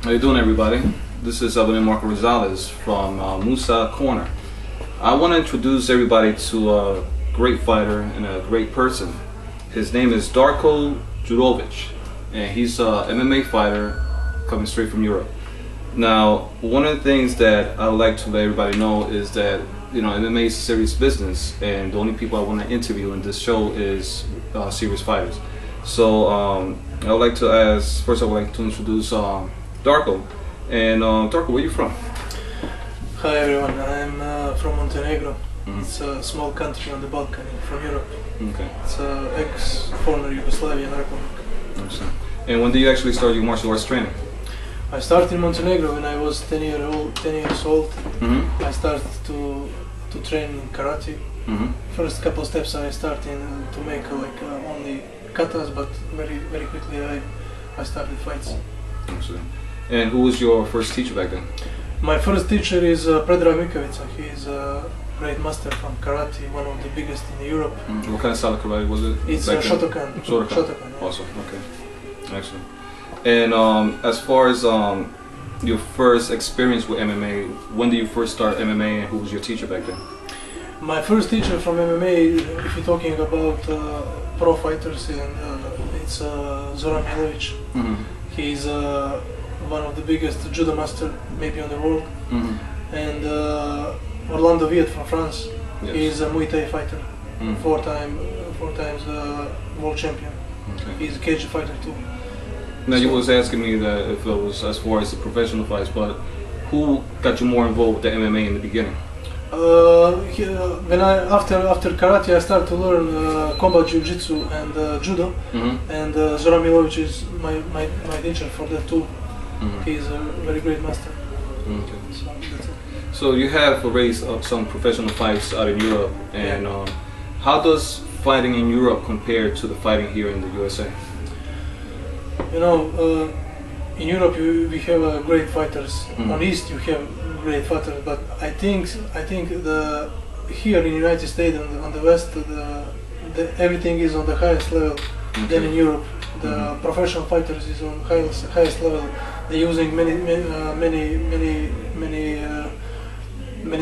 How you doing, everybody? This is Marco Rosales from Musa Corner. I want to introduce everybody to a great fighter and a great person. His name is Darko Djurovic, and he's an MMA fighter coming straight from Europe. Now, one of the things that I would like to let everybody know is that MMA is serious business, and the only people I want to interview in this show is serious fighters. So I would like to ask, first I would like to introduce Darko. And Darko, where are you from? Hi everyone, I'm from Montenegro. It's a small country on the Balkan, from Europe. Okay. It's ex-former Yugoslavian Republic. Understand. And when did you actually start your martial arts training? I started in Montenegro when I was 10 years old. I started to train in karate. First couple steps I started to make only katas, but very quickly I started fights. Understand. And who was your first teacher back then? My first teacher is Predrag Mikavica. He is a great master from karate, one of the biggest in Europe. What kind of style of karate was it? It's a Shotokan. Shotokan. Yeah. Awesome. Okay. Excellent. And as far as your first experience with MMA, when did you first start MMA, and who was your teacher back then? My first teacher from MMA, if you're talking about pro fighters, it's Zoran Milovic. He's one of the biggest judo master maybe on the world. And Orlando Viet from France. Yes. He's a Muay Thai fighter, four times world champion. Okay. He's a cage fighter too. Now you was asking me that if it was as far as the professional fights, but who got you more involved with the MMA in the beginning? When after karate I started to learn combat jiu-jitsu and judo, and Zoran Milovic is my teacher for that too. He's a very great master. Okay. So that's it. So you have already some professional fights out in Europe, and how does fighting in Europe compare to the fighting here in the USA? In Europe we have great fighters. On East you have great fighters, but I think here in the United States and on the West, everything is on the highest level than in Europe. The professional fighters is on highest level. They're using many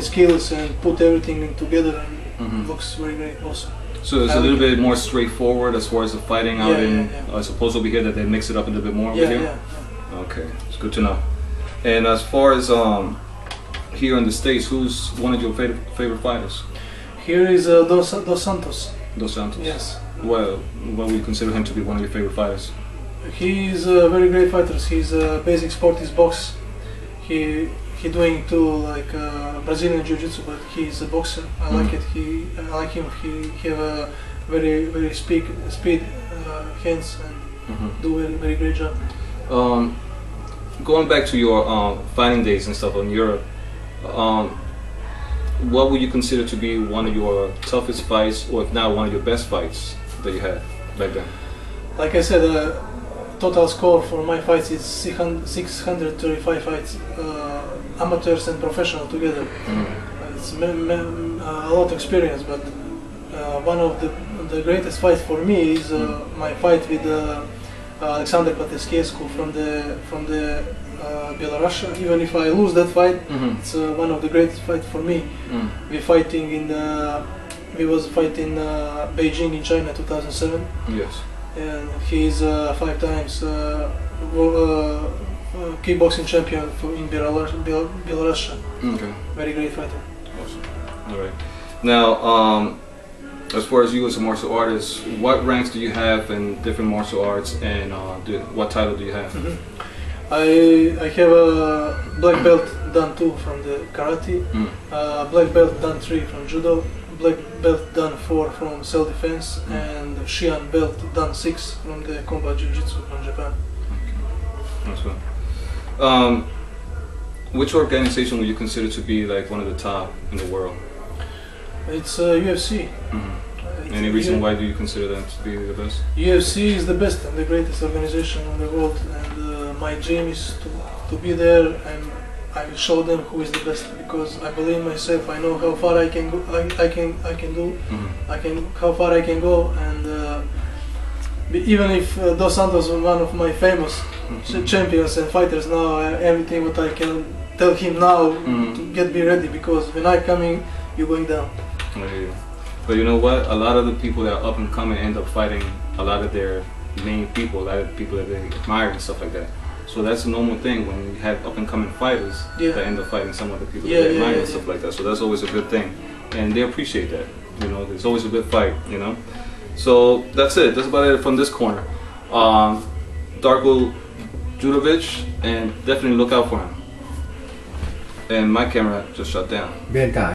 skills and put everything together, and it looks very great also. So it's a little bit more straightforward as far as the fighting out in. I suppose over here that they mix it up a little bit more over here. Yeah. Okay, it's good to know. And as far as here in the States, who's one of your favorite fighters? Here is Dos Santos. Dos Santos. Yes. Well, what would you consider him to be one of your favorite fighters? He is a very great fighter. His basic sport is box. He doing too like Brazilian jiu-jitsu, but he's a boxer. I like it. I like him. He have a very speed hands and do a very great job. Going back to your fighting days and stuff in Europe, what would you consider to be one of your toughest fights, or if not one of your best fights that you had back then? Like I said, total score for my fights is 635 fights, amateurs and professional together. It's a lot of experience, but one of the greatest fights for me is my fight with Alexander Pateskescu from the Belarus. Even if I lose that fight, it's one of the greatest fights for me. We was fighting in Beijing in China 2007. Yes. And he's 5 times kickboxing champion in Belarus. Okay. Very great fighter. Awesome. All right. Now, as far as you as a martial artist, what ranks do you have in different martial arts, and what title do you have? I have a black belt Dan 2 from the karate, black belt Dan 3 from judo, black belt Dan 4 from self-defense, and Shian belt Dan 6 from the combat jiu-jitsu from Japan. Okay. That's good. Which organization would you consider to be like one of the top in the world? It's UFC. Any reason why do you consider that to be the best? UFC is the best and the greatest organization in the world, and my dream is to be there, and I will show them who is the best, because I believe myself. I know how far I can go. I can do. How far I can go, and Even if Dos Santos was one of my famous champions and fighters, now everything what I can tell him now to be ready, because when I coming, you're going down. Yeah. But you know what? A lot of the people that are up and coming end up fighting a lot of their main people, a lot of people that they admire and stuff like that. So that's a normal thing when you have up and coming fighters that end up fighting some of the people that they admire and stuff like that. So that's always a good thing, and they appreciate that. You know, it's always a good fight. You know, so that's it. That's about it from this corner. Darko Djurovic, and definitely look out for him. And my camera just shut down. Bien,